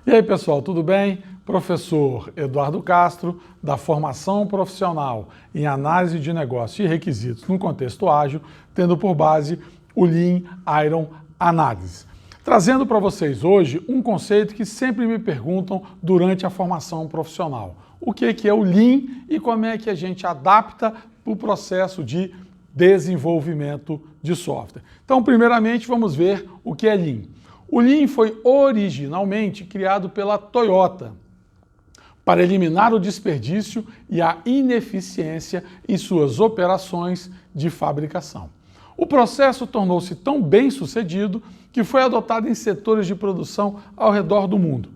E aí, pessoal, tudo bem? Professor Eduardo Castro, da Formação Profissional em Análise de Negócio e Requisitos no Contexto Ágil, tendo por base o Lean Iron Analysis. Trazendo para vocês hoje um conceito que sempre me perguntam durante a formação profissional. O que é o Lean e como é que a gente adapta para o processo de desenvolvimento de software. Então, primeiramente, vamos ver o que é Lean. O Lean foi originalmente criado pela Toyota para eliminar o desperdício e a ineficiência em suas operações de fabricação. O processo tornou-se tão bem sucedido que foi adotado em setores de produção ao redor do mundo.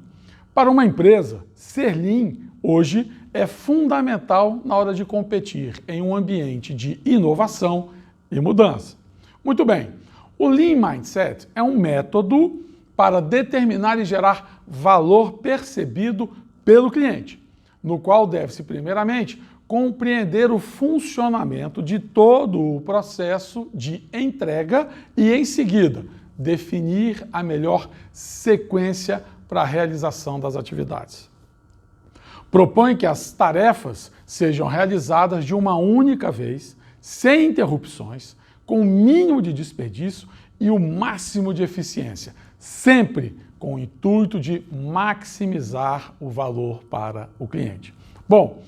Para uma empresa, ser Lean hoje é fundamental na hora de competir em um ambiente de inovação e mudança. Muito bem, o Lean Mindset é um método para determinar e gerar valor percebido pelo cliente, no qual deve-se primeiramente compreender o funcionamento de todo o processo de entrega e, em seguida, definir a melhor sequência para a realização das atividades. Propõe que as tarefas sejam realizadas de uma única vez, sem interrupções, com o mínimo de desperdício e o máximo de eficiência, sempre com o intuito de maximizar o valor para o cliente. Bom,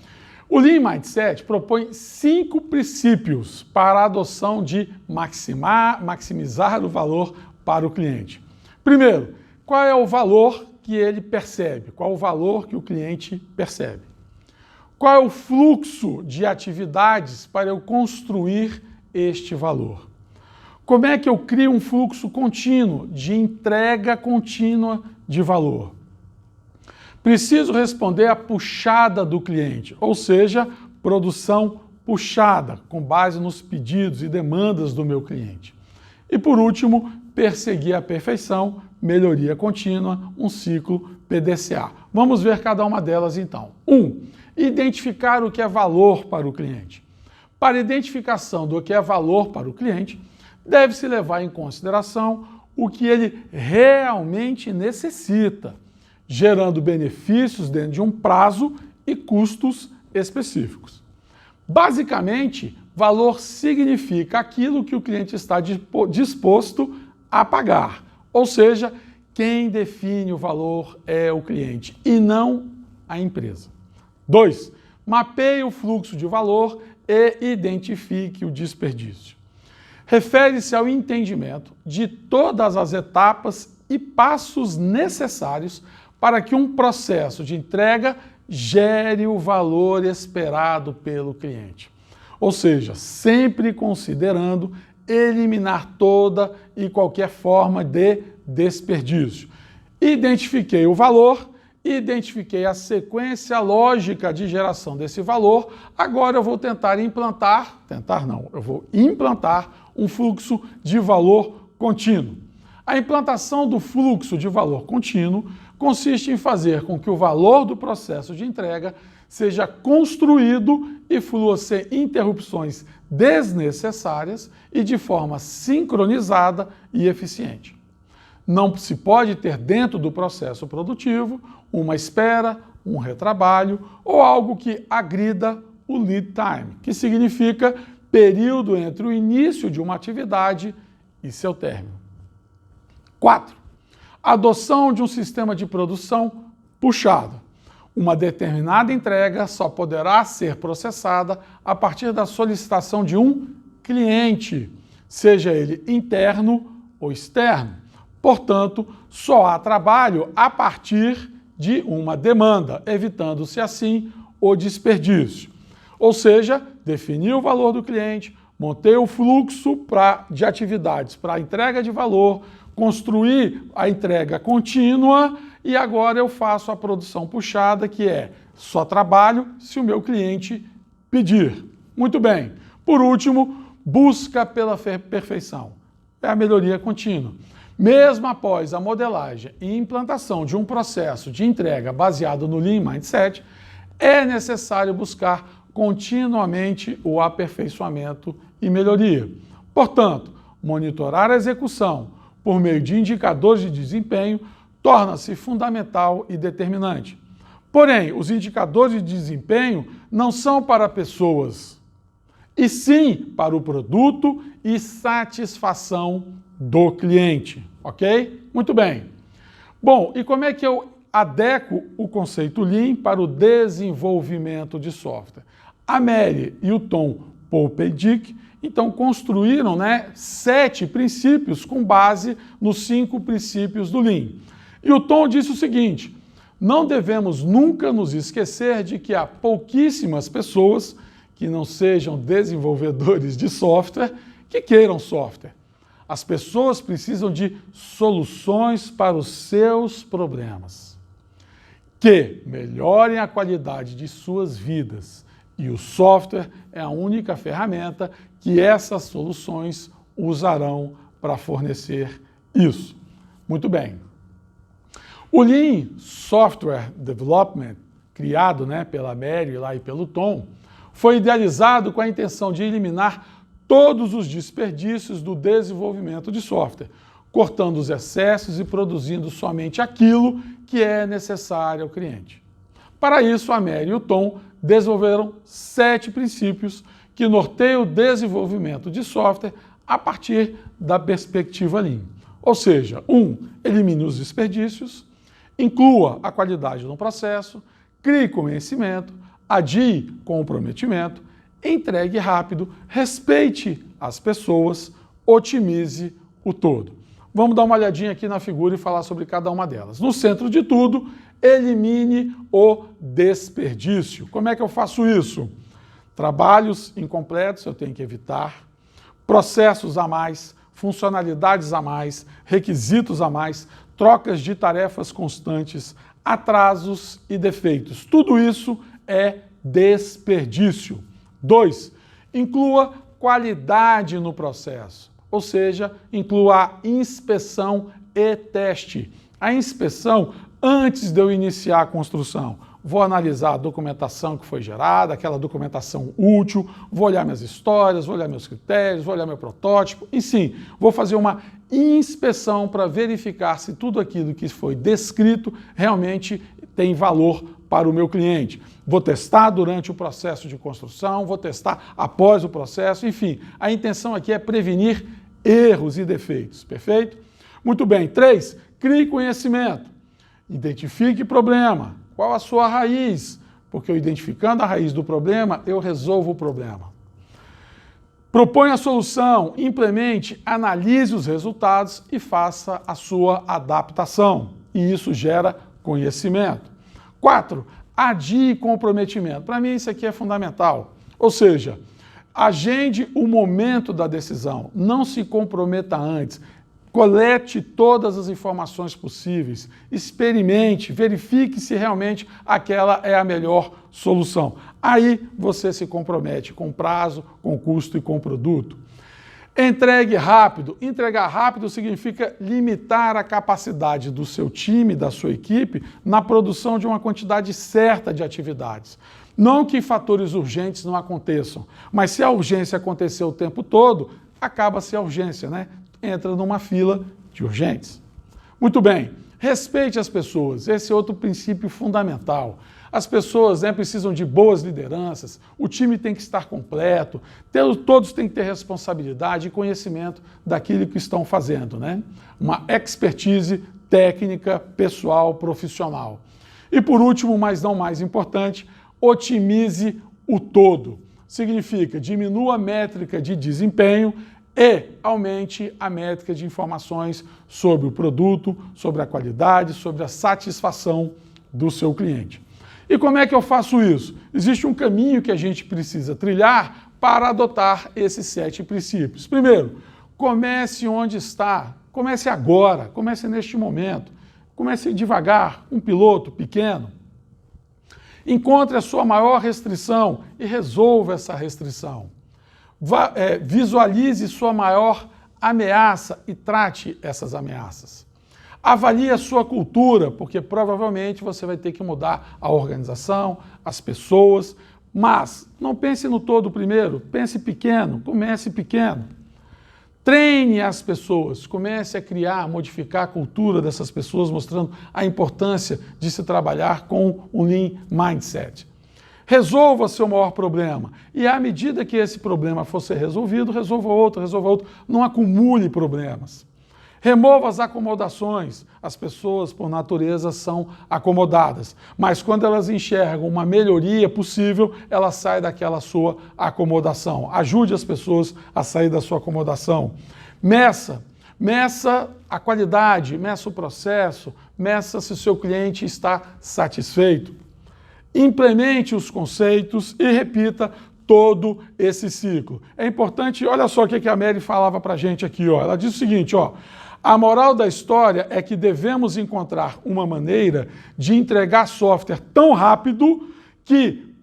o Lean Mindset propõe 5 princípios para a adoção de maximizar o valor para o cliente. Primeiro, qual é o valor que ele percebe? Qual o valor que o cliente percebe? Qual é o fluxo de atividades para eu construir este valor? Como é que eu crio um fluxo contínuo de entrega contínua de valor? Preciso responder à puxada do cliente, ou seja, produção puxada, com base nos pedidos e demandas do meu cliente. E por último, perseguir a perfeição, melhoria contínua, um ciclo PDCA. Vamos ver cada uma delas então. 1. Identificar o que é valor para o cliente. Para a identificação do que é valor para o cliente, deve-se levar em consideração o que ele realmente necessita, gerando benefícios dentro de um prazo e custos específicos. Basicamente, valor significa aquilo que o cliente está disposto a pagar, ou seja, quem define o valor é o cliente e não a empresa. 2. Mapeie o fluxo de valor e identifique o desperdício. Refere-se ao entendimento de todas as etapas e passos necessários para que um processo de entrega gere o valor esperado pelo cliente. Ou seja, sempre considerando eliminar toda e qualquer forma de desperdício. Identifiquei o valor, identifiquei a sequência lógica de geração desse valor, agora eu vou eu vou implantar um fluxo de valor contínuo. A implantação do fluxo de valor contínuo consiste em fazer com que o valor do processo de entrega seja construído e flua sem interrupções desnecessárias e de forma sincronizada e eficiente. Não se pode ter dentro do processo produtivo uma espera, um retrabalho ou algo que agrida o lead time, que significa período entre o início de uma atividade e seu término. 4. Adoção de um sistema de produção puxado. Uma determinada entrega só poderá ser processada a partir da solicitação de um cliente, seja ele interno ou externo. Portanto, só há trabalho a partir de uma demanda, evitando-se assim o desperdício. Ou seja, definir o valor do cliente, montei o fluxo de atividades para a entrega de valor, construir a entrega contínua e agora eu faço a produção puxada, que é só trabalho se o meu cliente pedir. Muito bem. Por último, busca pela perfeição. É a melhoria contínua. Mesmo após a modelagem e implantação de um processo de entrega baseado no Lean Mindset, é necessário buscar continuamente o aperfeiçoamento e melhoria. Portanto, monitorar a execução por meio de indicadores de desempenho torna-se fundamental e determinante. Porém, os indicadores de desempenho não são para pessoas, e sim para o produto e satisfação do cliente, ok? Muito bem. Bom, e como é que eu adequo o conceito Lean para o desenvolvimento de software? A Mary e o Tom Pope-Dick, então, construíram 7 princípios com base nos 5 princípios do Lean. E o Tom disse o seguinte: não devemos nunca nos esquecer de que há pouquíssimas pessoas que não sejam desenvolvedores de software que queiram software. As pessoas precisam de soluções para os seus problemas, que melhorem a qualidade de suas vidas. E o software é a única ferramenta que essas soluções usarão para fornecer isso. Muito bem. O Lean Software Development, criado pela Mary lá e pelo Tom, foi idealizado com a intenção de eliminar todos os desperdícios do desenvolvimento de software, cortando os excessos e produzindo somente aquilo que é necessário ao cliente. Para isso, a Mary e o Tom desenvolveram 7 princípios que norteiam o desenvolvimento de software a partir da perspectiva Lean. Ou seja, 1. Elimine os desperdícios, inclua a qualidade no processo, crie conhecimento, adie comprometimento, entregue rápido, respeite as pessoas, otimize o todo. Vamos dar uma olhadinha aqui na figura e falar sobre cada uma delas. No centro de tudo, elimine o desperdício. Como é que eu faço isso? Trabalhos incompletos eu tenho que evitar, processos a mais, funcionalidades a mais, requisitos a mais, trocas de tarefas constantes, atrasos e defeitos. Tudo isso é desperdício. 2. Inclua qualidade no processo, ou seja, inclua a inspeção e teste. A inspeção antes de eu iniciar a construção. Vou analisar a documentação que foi gerada, aquela documentação útil, vou olhar minhas histórias, vou olhar meus critérios, vou olhar meu protótipo, e sim, vou fazer uma inspeção para verificar se tudo aquilo que foi descrito realmente tem valor para o meu cliente. Vou testar durante o processo de construção, vou testar após o processo, enfim, a intenção aqui é prevenir erros e defeitos, perfeito? Muito bem. 3, crie conhecimento. Identifique problema. Qual a sua raiz? Porque eu identificando a raiz do problema, eu resolvo o problema. Proponha a solução, implemente, analise os resultados e faça a sua adaptação. E isso gera conhecimento. 4, adie comprometimento. Para mim isso aqui é fundamental. Ou seja, agende o momento da decisão, não se comprometa antes. Colete todas as informações possíveis, experimente, verifique se realmente aquela é a melhor solução. Aí você se compromete com prazo, com custo e com produto. Entregue rápido. Entregar rápido significa limitar a capacidade do seu time, da sua equipe, na produção de uma quantidade certa de atividades. Não que fatores urgentes não aconteçam, mas se a urgência acontecer o tempo todo, acaba-se a urgência, entra numa fila de urgentes. Muito bem, respeite as pessoas, esse é outro princípio fundamental. As pessoas precisam de boas lideranças, o time tem que estar completo, todos têm que ter responsabilidade e conhecimento daquilo que estão fazendo, Uma expertise técnica, pessoal, profissional. E por último, mas não mais importante, otimize o todo. Significa diminua a métrica de desempenho e aumente a métrica de informações sobre o produto, sobre a qualidade, sobre a satisfação do seu cliente. E como é que eu faço isso? Existe um caminho que a gente precisa trilhar para adotar esses 7 princípios. Primeiro, comece onde está, comece agora, comece neste momento, comece devagar, um piloto pequeno. Encontre a sua maior restrição e resolva essa restrição. Visualize sua maior ameaça e trate essas ameaças. Avalie a sua cultura, porque provavelmente você vai ter que mudar a organização, as pessoas, mas não pense no todo primeiro, pense pequeno, comece pequeno. Treine as pessoas, comece a criar, modificar a cultura dessas pessoas, mostrando a importância de se trabalhar com um Lean Mindset. Resolva seu maior problema e, à medida que esse problema for ser resolvido, resolva outro. Não acumule problemas. Remova as acomodações. As pessoas, por natureza, são acomodadas, mas quando elas enxergam uma melhoria possível, elas saem daquela sua acomodação. Ajude as pessoas a sair da sua acomodação. Meça a qualidade, meça o processo, meça se o seu cliente está satisfeito. Implemente os conceitos e repita todo esse ciclo. É importante, olha só o que a Mary falava para a gente aqui, ó. Ela diz o seguinte, ó, a moral da história é que devemos encontrar uma maneira de entregar software tão rápido que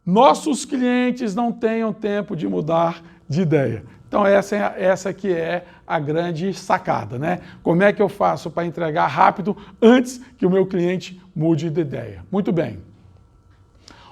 nossos clientes não tenham tempo de mudar de ideia. Então essa que é a grande sacada, né? Como é que eu faço para entregar rápido antes que o meu cliente mude de ideia? Muito bem.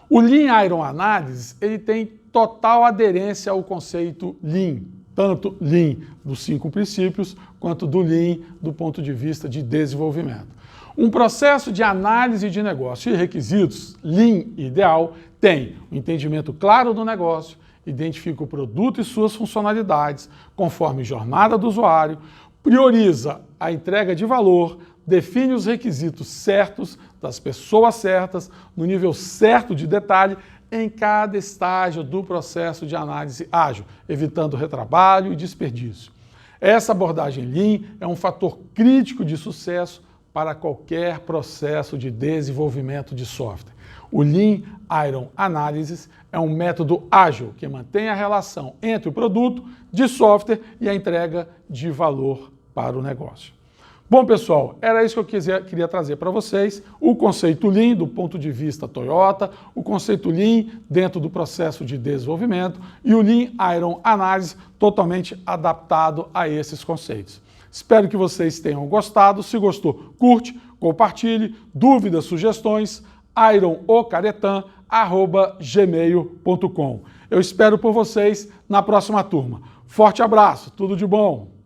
O Lean Iron Analysis, ele tem total aderência ao conceito Lean, tanto Lean dos 5 princípios, quanto do Lean do ponto de vista de desenvolvimento. Um processo de análise de negócio e requisitos Lean ideal tem um entendimento claro do negócio, identifica o produto e suas funcionalidades, conforme jornada do usuário, prioriza a entrega de valor, define os requisitos certos das pessoas certas, no nível certo de detalhe, em cada estágio do processo de análise ágil, evitando retrabalho e desperdício. Essa abordagem Lean é um fator crítico de sucesso para qualquer processo de desenvolvimento de software. O Lean Iron Analysis é um método ágil que mantém a relação entre o produto de software e a entrega de valor para o negócio. Bom, pessoal, era isso que eu queria trazer para vocês, o conceito Lean do ponto de vista Toyota, o conceito Lean dentro do processo de desenvolvimento e o Lean Iron Analysis totalmente adaptado a esses conceitos. Espero que vocês tenham gostado. Se gostou, curte, compartilhe, dúvidas, sugestões, ironocaretan@gmail.com. Eu espero por vocês na próxima turma. Forte abraço, tudo de bom!